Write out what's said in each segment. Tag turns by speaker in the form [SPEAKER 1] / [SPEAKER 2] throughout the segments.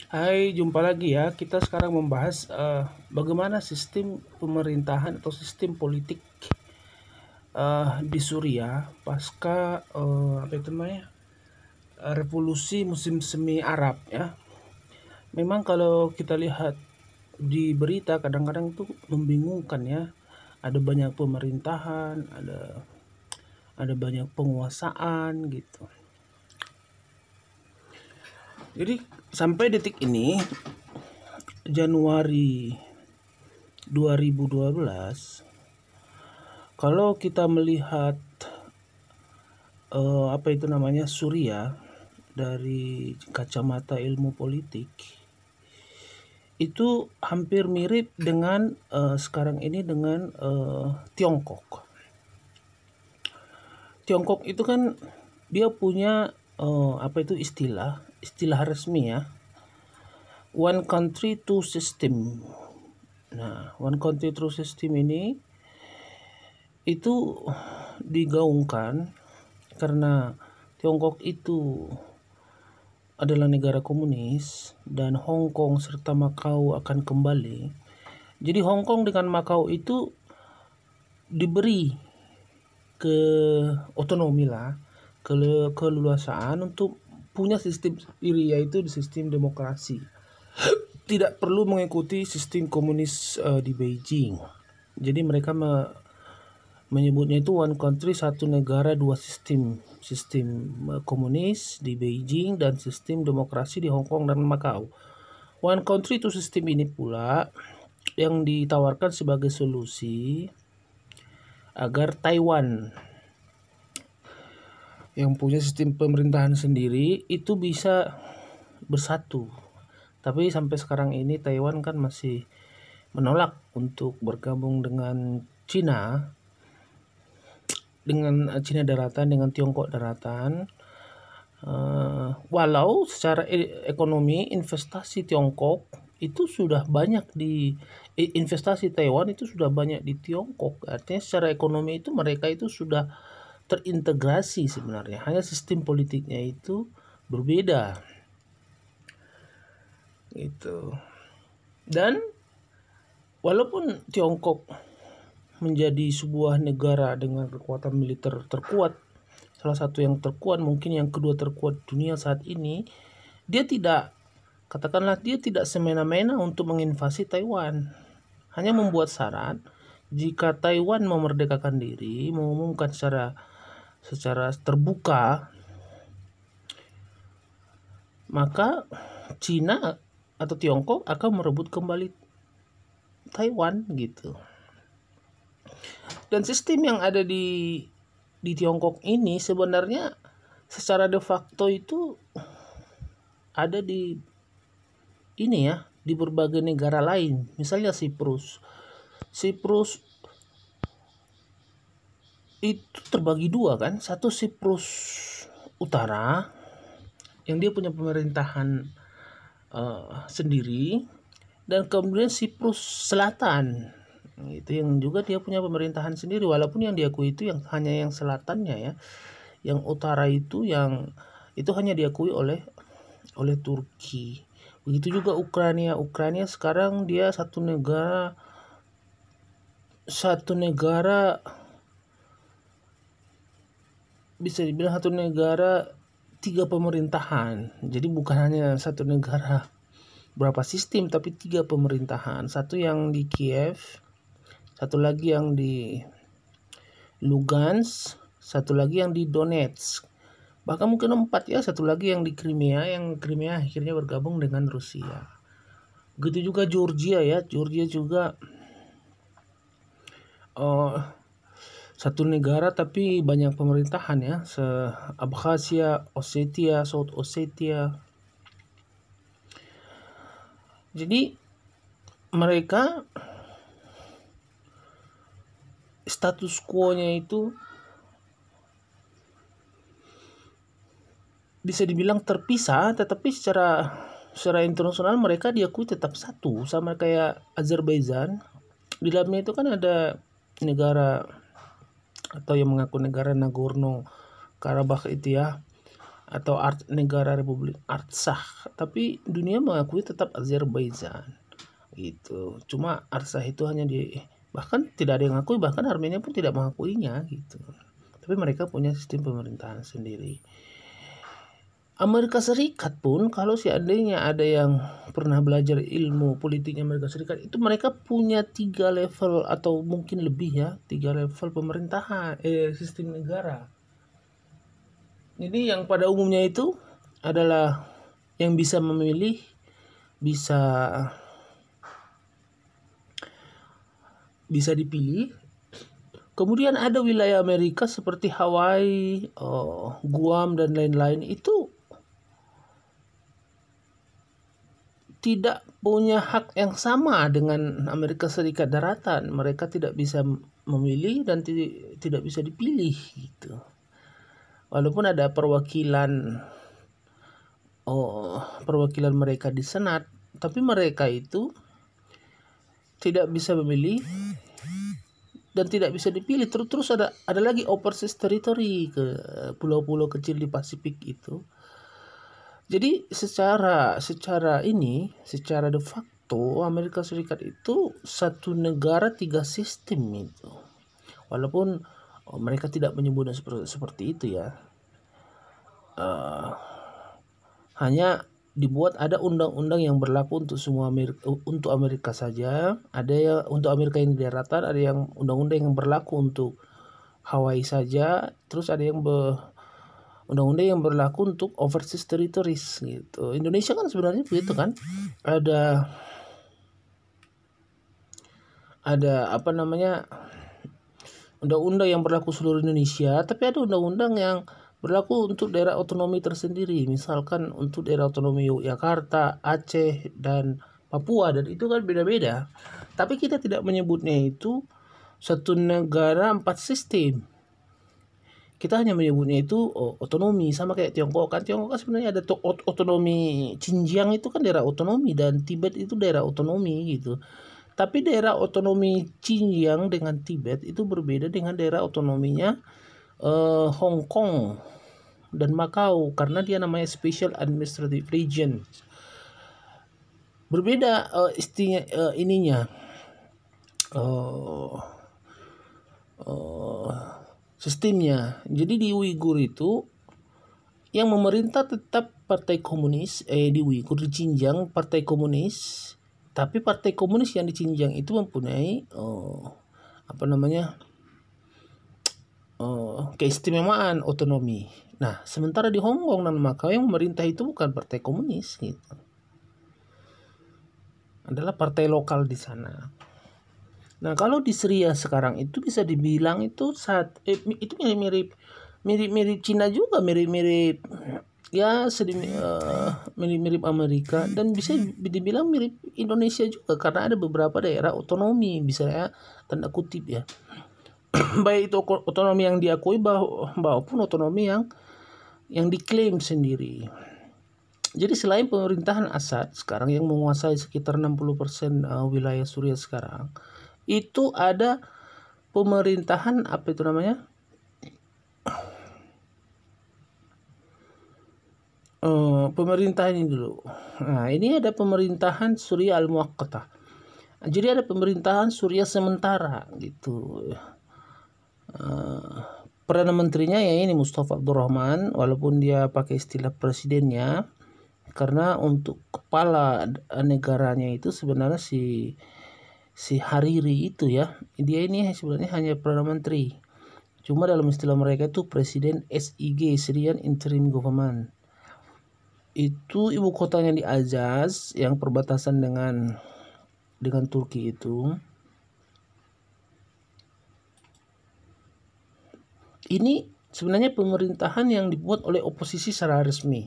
[SPEAKER 1] Hai, jumpa lagi ya. Kita sekarang membahas bagaimana sistem pemerintahan atau sistem politik di Suriah pasca apa itu namanya revolusi musim semi Arab ya. Memang kalau kita lihat di berita kadang-kadang tuh membingungkan ya. Ada banyak pemerintahan, ada banyak penguasaan gitu. Jadi sampai detik ini Januari 2012, kalau kita melihat apa itu namanya Suriah dari kacamata ilmu politik, itu hampir mirip dengan sekarang ini dengan Tiongkok. Tiongkok itu kan dia punya apa itu istilah resmi ya, one country two system. Nah, one country two system ini itu digaungkan karena Tiongkok itu adalah negara komunis dan Hong Kong serta Makau akan kembali. Jadi Hong Kong dengan Makau itu diberi ke otonomi lah, keleluasaan untuk punya sistem sendiri, yaitu di sistem demokrasi. Tidak perlu mengikuti sistem komunis di Beijing. Jadi mereka menyebutnya itu one country satu negara dua sistem, komunis di Beijing dan sistem demokrasi di Hong Kong dan Macau. One country two system ini pula yang ditawarkan sebagai solusi agar Taiwan yang punya sistem pemerintahan sendiri itu bisa bersatu. Tapi sampai sekarang ini Taiwan kan masih menolak untuk bergabung dengan Cina, daratan, dengan Tiongkok daratan. Walau secara ekonomi investasi Tiongkok itu sudah banyak investasi Taiwan itu sudah banyak di Tiongkok. Artinya secara ekonomi itu mereka itu sudah terintegrasi sebenarnya. Hanya sistem politiknya itu berbeda. Gitu. Dan walaupun Tiongkok menjadi sebuah negara dengan kekuatan militer terkuat, salah satu yang terkuat, mungkin yang kedua terkuat dunia saat ini, dia tidak semena-mena untuk menginvasi Taiwan. Hanya membuat syarat jika Taiwan memerdekakan diri, mengumumkan secara terbuka, maka Cina atau Tiongkok akan merebut kembali Taiwan gitu. Dan sistem yang ada di Tiongkok ini sebenarnya secara de facto itu ada di berbagai negara lain. Misalnya Siprus itu terbagi dua kan. Satu Siprus Utara yang dia punya pemerintahan sendiri, dan kemudian Siprus Selatan itu yang juga dia punya pemerintahan sendiri, walaupun yang diakui itu yang hanya yang selatannya ya. Yang utara itu hanya diakui oleh Turki. Begitu juga Ukraina sekarang dia satu negara bisa dibilang satu negara tiga pemerintahan. Jadi bukan hanya satu negara berapa sistem, tapi tiga pemerintahan. Satu yang di Kiev, satu lagi yang di Lugansk, satu lagi yang di Donetsk. Bahkan mungkin 4 ya, satu lagi yang di Crimea, akhirnya bergabung dengan Rusia. Begitu juga Georgia ya, juga satu negara tapi banyak pemerintahan ya, Abkhazia, Ossetia, South Ossetia. Jadi mereka status quo-nya itu bisa dibilang terpisah, tetapi secara internasional mereka diakui tetap satu, sama kayak Azerbaijan. Di dalamnya itu kan ada negara atau yang mengaku negara Nagorno Karabakh itu ya. atau negara Republik Artsakh, tapi dunia mengakui tetap Azerbaijan gitu. Cuma Artsakh itu hanya bahkan tidak ada yang mengakui, bahkan Armenia pun tidak mengakuinya gitu. Tapi mereka punya sistem pemerintahan sendiri. Amerika Serikat pun, kalau seandainya ada yang pernah belajar ilmu politiknya Amerika Serikat, itu mereka punya 3 level atau mungkin lebih ya, 3 level pemerintahan, sistem negara. Jadi yang pada umumnya itu adalah yang bisa memilih, bisa dipilih. Kemudian ada wilayah Amerika seperti Hawaii, Guam dan lain-lain itu tidak punya hak yang sama dengan Amerika Serikat daratan. Mereka tidak bisa memilih dan tidak bisa dipilih gitu. Walaupun ada perwakilan mereka di Senat, tapi mereka itu tidak bisa memilih dan tidak bisa dipilih. Terus ada lagi overseas territory, ke pulau-pulau kecil di Pasifik itu. Jadi secara de facto Amerika Serikat itu satu negara 3 sistem itu. Walaupun mereka tidak menyebutnya seperti itu ya. Hanya dibuat ada undang-undang yang berlaku untuk semua untuk Amerika saja. Ada yang untuk Amerika yang di daratan, ada yang undang-undang yang berlaku untuk Hawaii saja. Terus ada yang undang-undang yang berlaku untuk overseas territories gitu. Indonesia kan sebenarnya begitu kan. Ada undang-undang yang berlaku seluruh Indonesia, tapi ada undang-undang yang berlaku untuk daerah otonomi tersendiri. Misalkan untuk daerah otonomi Yogyakarta, Aceh, dan Papua, dan itu kan beda-beda. Tapi kita tidak menyebutnya itu satu negara 4 sistem. Kita hanya menyebutnya itu otonomi, sama kayak Tiongkok kan. Tiongkok kan sebenarnya ada otonomi. Xinjiang itu kan daerah otonomi dan Tibet itu daerah otonomi gitu. Tapi daerah otonomi Xinjiang dengan Tibet itu berbeda dengan daerah otonominya Hong Kong dan Macau, karena dia namanya Special Administrative Region. Berbeda sistemnya. Jadi di Uighur itu yang memerintah tetap Partai Komunis, di Uighur, di Xinjiang Partai Komunis, tapi Partai Komunis yang di Xinjiang itu mempunyai keistimewaan otonomi. Nah, sementara di Hong Kong dan Macau yang memerintah itu bukan Partai Komunis gitu. Adalah partai lokal di sana. Nah, kalau di Syria sekarang itu bisa dibilang itu itu mirip Cina juga, mirip Amerika, dan bisa dibilang mirip Indonesia juga karena ada beberapa daerah otonomi, misalnya tanda kutip ya. Baik itu otonomi yang diakui maupun otonomi yang diklaim sendiri. Jadi selain pemerintahan Assad sekarang yang menguasai sekitar 60% wilayah Suriah sekarang, itu ada pemerintahan pemerintahan ini dulu. Nah, ini ada pemerintahan Suriah Al-Muaqqatah. Jadi ada pemerintahan Suriah sementara gitu. Perdana Menterinya ya ini Mustafa Abdurrahman, walaupun dia pakai istilah presidennya, karena untuk kepala negaranya itu sebenarnya si Hariri itu ya, dia ini sebenarnya hanya Perdana Menteri. Cuma dalam istilah mereka itu Presiden SIG, Syrian Interim Government. Itu ibu kotanya di Azaz yang perbatasan dengan Turki itu. Ini sebenarnya pemerintahan yang dibuat oleh oposisi secara resmi.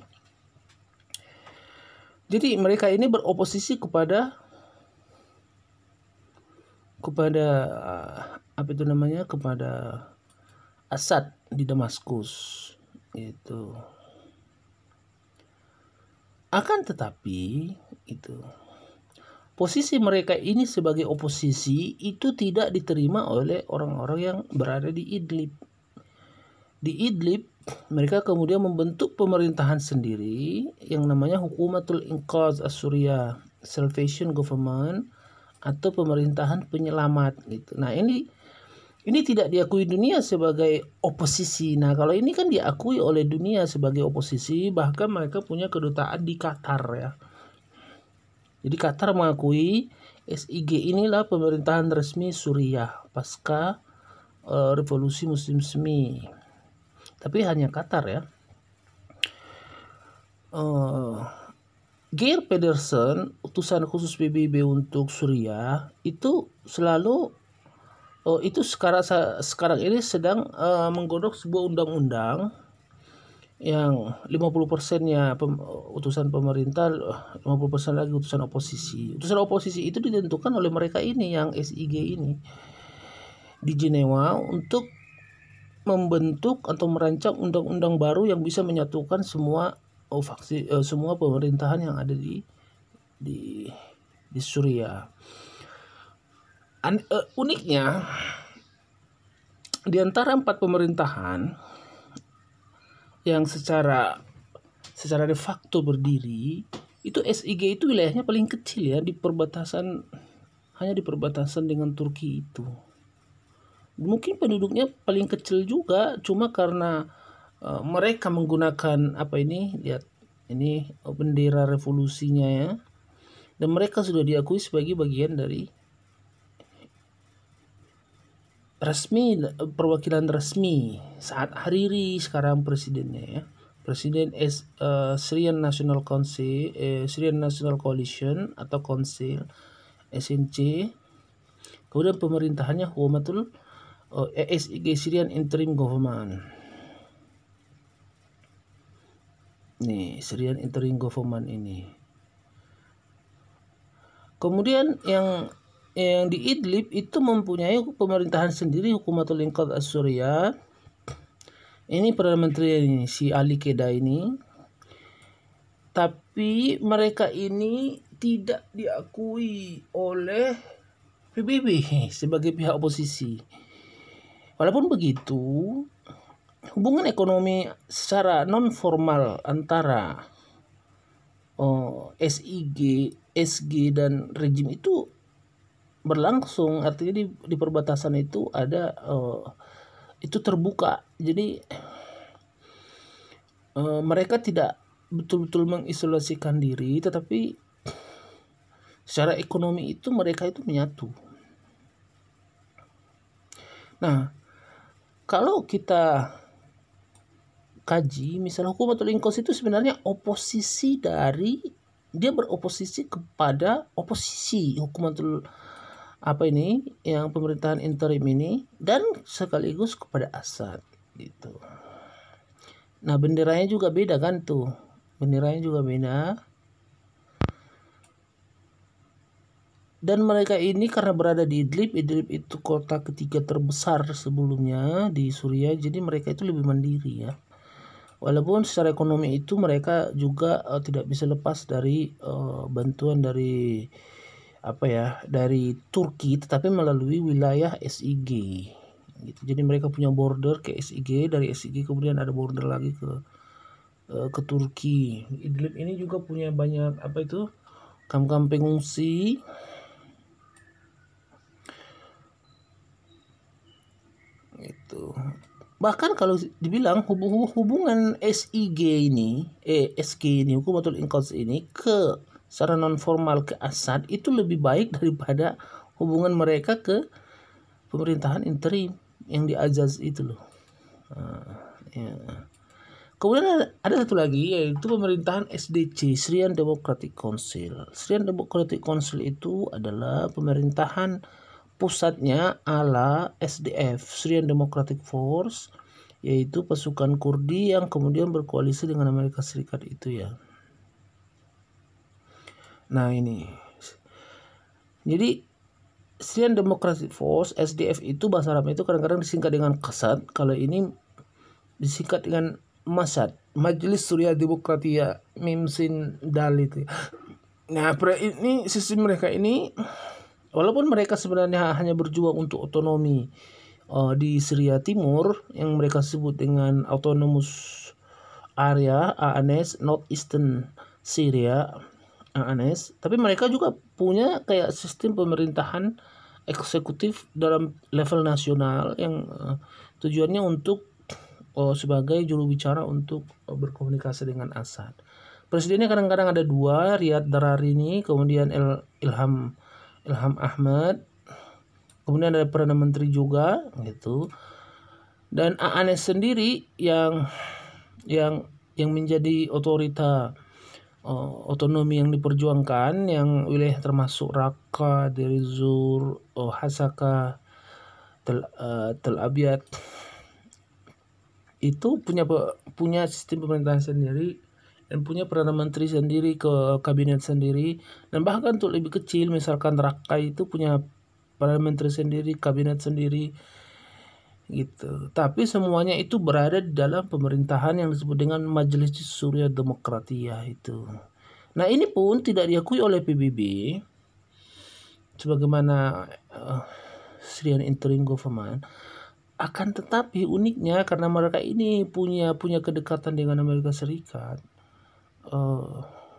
[SPEAKER 1] Jadi mereka ini beroposisi kepada Assad di Damaskus gitu. Akan tetapi itu posisi mereka ini sebagai oposisi itu tidak diterima oleh orang-orang yang berada di Idlib. Di Idlib mereka kemudian membentuk pemerintahan sendiri yang namanya Hukumatul Inqadh As-Suriah, Salvation Government, atau pemerintahan penyelamat gitu. Nah, ini tidak diakui dunia sebagai oposisi. Nah, kalau ini kan diakui oleh dunia sebagai oposisi, bahkan mereka punya kedutaan di Qatar ya. Jadi Qatar mengakui SIG inilah pemerintahan resmi Suriah pasca revolusi Muslim Semi. Tapi hanya Qatar ya. Geir Pedersen, utusan khusus PBB untuk Suriah, itu selalu itu sekarang ini sedang menggodok sebuah undang-undang yang 50%-nya utusan pemerintah, 50% lagi utusan oposisi. Utusan oposisi itu ditentukan oleh mereka ini yang SIG ini di Jenewa untuk membentuk atau merancang undang-undang baru yang bisa menyatukan semua semua pemerintahan yang ada di Suriah. Uniknya di antara 4 pemerintahan yang secara de facto berdiri, itu SIG itu wilayahnya paling kecil ya, hanya di perbatasan dengan Turki itu. Mungkin penduduknya paling kecil juga, cuma karena mereka menggunakan lihat ini bendera revolusinya ya, dan mereka sudah diakui sebagai bagian dari perwakilan resmi saat Hariri sekarang presidennya ya, presiden Syrian National Council, Syrian National Coalition atau Council SNC. Kemudian pemerintahannya Hukumatul SIG, Syrian Interim Government. Nih, Syrian Interim Government ini. Kemudian yang di Idlib itu mempunyai pemerintahan sendiri, Hukumatul Inqadh As-Suriah. Ini Perdana Menteri ini, si Ali Keda ini. Tapi mereka ini tidak diakui oleh PBB sebagai pihak oposisi. Walaupun begitu, hubungan ekonomi secara non formal antara SG dan rejim itu berlangsung, artinya di perbatasan itu ada itu terbuka. Jadi mereka tidak betul-betul mengisolasikan diri, tetapi secara ekonomi itu mereka itu menyatu. Nah, kalau kita kaji, misalnya Hukumatul Inqadh itu sebenarnya dia beroposisi kepada oposisi Hukumatul yang pemerintahan interim ini, dan sekaligus kepada Assad gitu. Nah, benderanya juga beda kan tuh. Benderanya juga beda. Dan mereka ini karena berada di Idlib itu kota ketiga terbesar sebelumnya di Suriah, jadi mereka itu lebih mandiri ya. Walaupun secara ekonomi itu mereka juga tidak bisa lepas dari bantuan dari dari Turki, tetapi melalui wilayah SIG gitu. Jadi mereka punya border ke SIG, dari SIG kemudian ada border lagi ke Turki. Idlib ini juga punya banyak kamp-kamp pengungsi. Itu. Bahkan kalau dibilang hubungan SG ini Hukumatul Inqadh ini secara non formal ke Assad itu lebih baik daripada hubungan mereka ke pemerintahan interim yang di Azaz itu loh. Ya. Kemudian ada satu lagi, yaitu pemerintahan SDC, Syrian Democratic Council. Syrian Democratic Council itu adalah pemerintahan pusatnya ala SDF, Syrian Democratic Force, yaitu pasukan Kurdi yang kemudian berkoalisi dengan Amerika Serikat itu ya. Nah ini, jadi Syrian Democratic Force (SDF) itu bahasa Arab itu kadang-kadang disingkat dengan Qassad, kalau ini disingkat dengan Masad, Majelis Suriah Demokratia Mimsin Dal itu. Nah, ini sistem mereka ini, walaupun mereka sebenarnya hanya berjuang untuk otonomi di Syria Timur yang mereka sebut dengan Autonomous Area ANS, Northeastern Syria ANS. Tapi mereka juga punya kayak sistem pemerintahan eksekutif dalam level nasional yang tujuannya untuk sebagai juru bicara untuk berkomunikasi dengan Assad. Presidennya kadang-kadang ada dua, Riyad Dararini, kemudian Ilham Ahmad, kemudian ada Perdana Menteri juga gitu. Dan ANS sendiri yang menjadi otonomi yang diperjuangkan, yang wilayah termasuk Raqqa, Deir ez-Zor, Hasaka, Tel Abyad, itu punya sistem pemerintahan sendiri dan punya perdana menteri sendiri, ke kabinet sendiri, dan bahkan untuk lebih kecil misalkan Raqqa itu punya perdana menteri sendiri, kabinet sendiri gitu. Tapi semuanya itu berada di dalam pemerintahan yang disebut dengan Majelis Syuriah Demokratiyah itu. Nah, ini pun tidak diakui oleh PBB sebagaimana Syrian Interim Government. Akan tetapi uniknya karena mereka ini punya kedekatan dengan Amerika Serikat,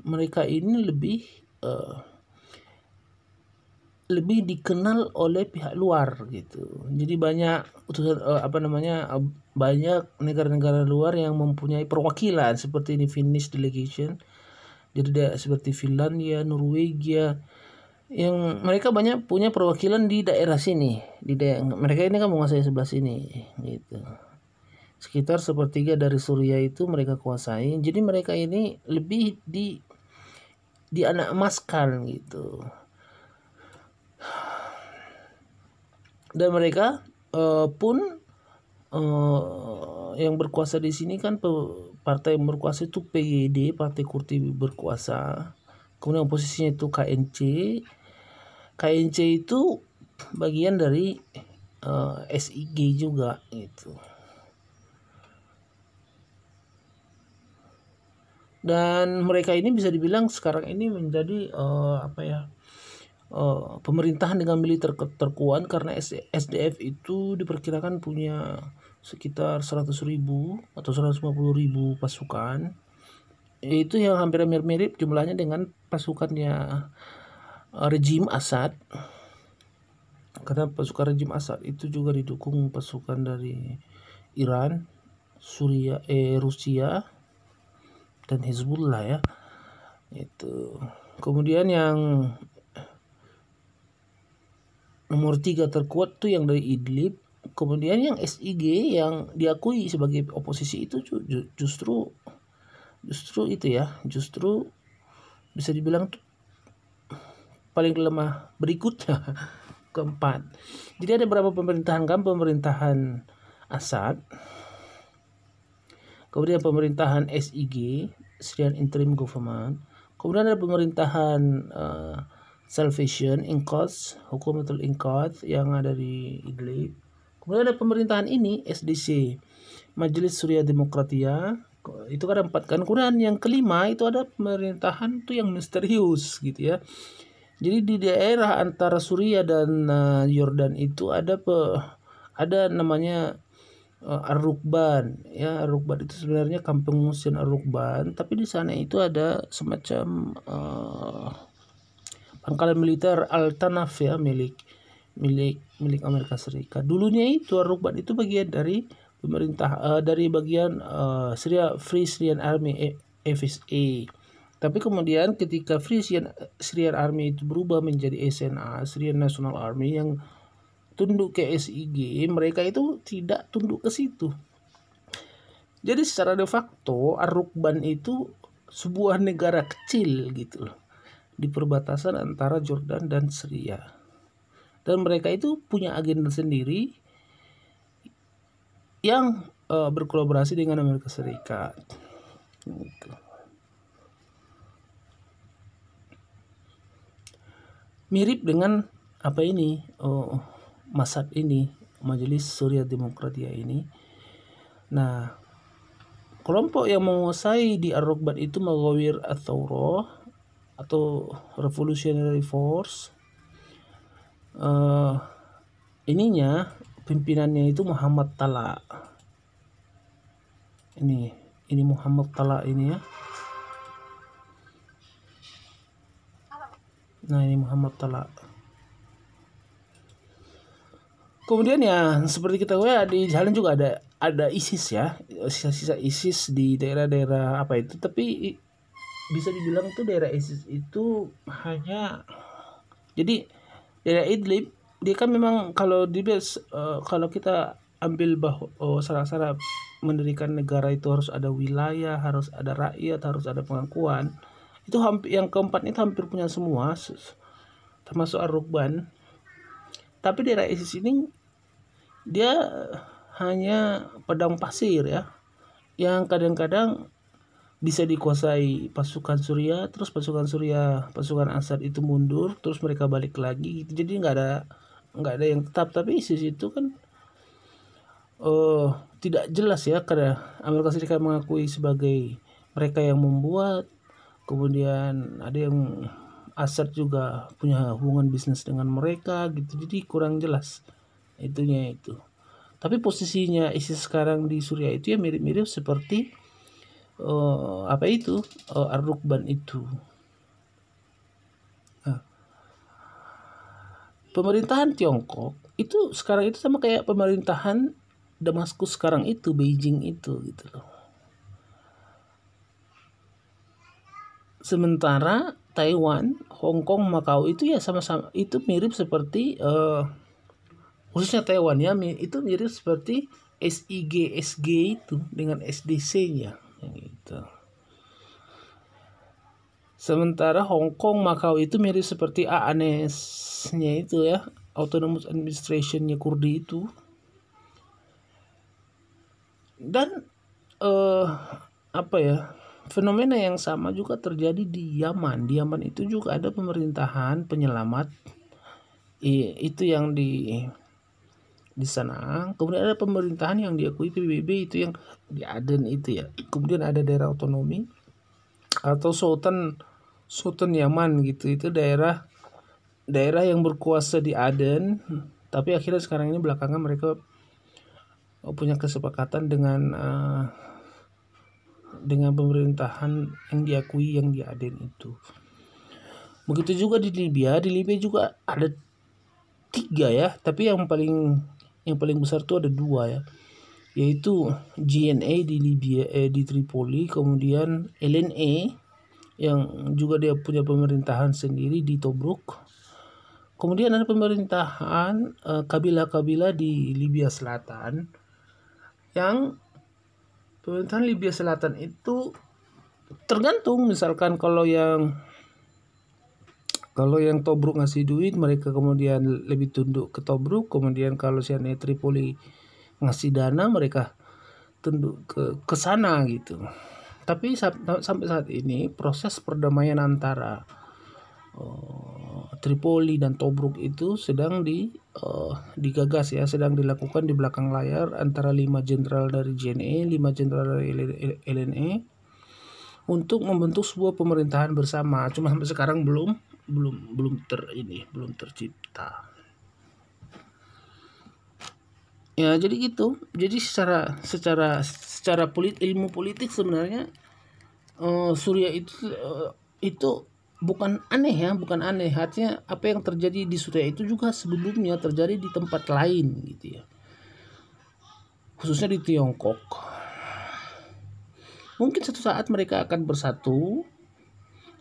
[SPEAKER 1] mereka ini lebih dikenal oleh pihak luar gitu. Jadi banyak banyak negara-negara luar yang mempunyai perwakilan seperti ini, Finnish delegation. Jadi seperti Finlandia, Norwegia, yang mereka banyak punya perwakilan di daerah sini. Mereka ini kan menguasai sebelah sini gitu. Sekitar sepertiga dari Suriah itu mereka kuasai. Jadi mereka ini lebih di anak emaskan gitu. Dan mereka pun yang berkuasa di sini kan partai yang berkuasa itu PYD, Partai Kurdi berkuasa. Kemudian oposisinya itu KNC. KNC itu bagian dari SIG juga gitu. Dan mereka ini bisa dibilang sekarang ini menjadi pemerintahan dengan militer terkuat karena SDF itu diperkirakan punya sekitar 100.000 atau 150.000 pasukan. Itu yang hampir mirip jumlahnya dengan pasukannya rejim Assad. Karena pasukan rejim Assad itu juga didukung pasukan dari Iran, Rusia, dan Hezbollah ya. Itu. Kemudian yang nomor 3 terkuat tuh yang dari Idlib. Kemudian yang SIG yang diakui sebagai oposisi itu justru itu ya, justru bisa dibilang paling lemah berikutnya keempat. Jadi ada beberapa pemerintahan Assad, kemudian pemerintahan SIG, Syrian Interim Government, kemudian ada pemerintahan Salvation Inqadh, Hukumatul Inqadh yang ada di Idlib. Kemudian ada pemerintahan ini SDC, Majelis Syuriah Demokratiyah. Itu kan ada 4 kan. Kemudian yang kelima itu ada pemerintahan tuh yang misterius gitu ya. Jadi di daerah antara Suriah dan Yordan itu ada namanya Ar-Rukban ya. Ar-Rukban itu sebenarnya kampung pengungsian Ar-Rukban, tapi di sana itu ada semacam pangkalan militer Al-Tanaf ya, milik Amerika Serikat. Dulunya itu Ar-Rukban itu bagian dari pemerintah dari bagian Free Syrian Army FSA. Tapi kemudian ketika Free Syrian Army itu berubah menjadi SNA, Syrian National Army, yang tunduk ke SIG, mereka itu tidak tunduk ke situ. Jadi secara de facto Ar-Rukban itu sebuah negara kecil gitu loh, di perbatasan antara Jordan dan Syria. Dan mereka itu punya agenda sendiri yang berkolaborasi dengan Amerika Serikat. Gitu. Mirip dengan Masad ini, Majelis Syuriah Demokratiyah ini. Nah, kelompok yang menguasai di Ar-Rukban itu Maghawir Ath-Thawrah atau Revolutionary Force. pimpinannya itu Muhammad Tala. Ini Muhammad Tala ini ya. Nah, ini Muhammad Tala. Kemudian ya seperti kita tahu ya, di jalan juga ada ISIS ya, sisa-sisa ISIS di daerah-daerah apa itu, tapi bisa dibilang tuh daerah ISIS itu hanya, jadi daerah Idlib dia kan memang kalau kalau kita ambil bahwa syarat-syarat mendirikan negara itu harus ada wilayah, harus ada rakyat, harus ada pengakuan. Itu hampir yang keempat itu hampir punya semua, termasuk Ar-Rukban. Tapi daerah ISIS ini dia hanya padang pasir ya, yang kadang-kadang bisa dikuasai pasukan Suriah, terus pasukan Assad itu mundur, terus mereka balik lagi gitu. Jadi nggak ada yang tetap. Tapi ISIS itu kan tidak jelas ya, karena Amerika Serikat mengakui sebagai mereka yang membuat, kemudian ada yang Assad juga punya hubungan bisnis dengan mereka gitu, jadi kurang jelas itunya itu. Tapi posisinya ISIS sekarang di Suriah itu ya mirip-mirip seperti Ar-Rukban itu. Nah, pemerintahan Tiongkok itu sekarang itu sama kayak pemerintahan Damaskus sekarang itu, Beijing itu gitu loh. Sementara Taiwan, Hong Kong, Macau itu ya sama-sama itu mirip seperti khususnya Taiwan ya, itu mirip seperti SG itu dengan SDC-nya gitu. Sementara Hong Kong, Macau itu mirip seperti AANS-nya itu ya, Autonomous Administration-nya Kurdi itu. Dan fenomena yang sama juga terjadi di Yaman. Di Yaman itu juga ada pemerintahan penyelamat, itu yang di sana. Kemudian ada pemerintahan yang diakui PBB, itu yang di Aden itu ya. Kemudian ada daerah otonomi atau Sultan Yaman gitu. Itu daerah yang berkuasa di Aden, tapi akhirnya sekarang ini belakangan mereka punya kesepakatan dengan pemerintahan yang diakui yang di Aden itu. Begitu juga di Libya. Di Libya juga ada 3 ya, tapi yang paling besar itu ada 2 ya, yaitu GNA di Libya, di Tripoli, kemudian LNA yang juga dia punya pemerintahan sendiri di Tobruk. Kemudian ada pemerintahan kabilah-kabilah di Libya Selatan, yang pemerintahan Libya Selatan itu tergantung. Misalkan kalau yang Tobruk ngasih duit, mereka kemudian lebih tunduk ke Tobruk. Kemudian kalau si Tripoli ngasih dana, mereka tunduk ke sana gitu. Tapi sampai saat ini proses perdamaian antara Tripoli dan Tobruk itu sedang digagas ya, sedang dilakukan di belakang layar antara 5 jenderal dari JNE, 5 jenderal dari LNE untuk membentuk sebuah pemerintahan bersama. Cuma sampai sekarang belum tercipta. Ya jadi gitu. Jadi secara ilmu politik sebenarnya Suriah itu bukan aneh ya, bukan aneh. Artinya apa yang terjadi di Suriah itu juga sebelumnya terjadi di tempat lain gitu ya. Khususnya di Tiongkok. Mungkin suatu saat mereka akan bersatu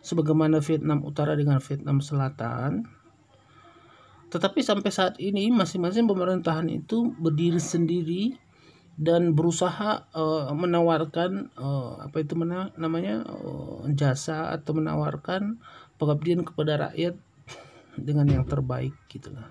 [SPEAKER 1] sebagaimana Vietnam Utara dengan Vietnam Selatan. Tetapi sampai saat ini masing-masing pemerintahan itu berdiri sendiri dan berusaha menawarkan jasa atau menawarkan pengabdian kepada rakyat dengan yang terbaik gitulah.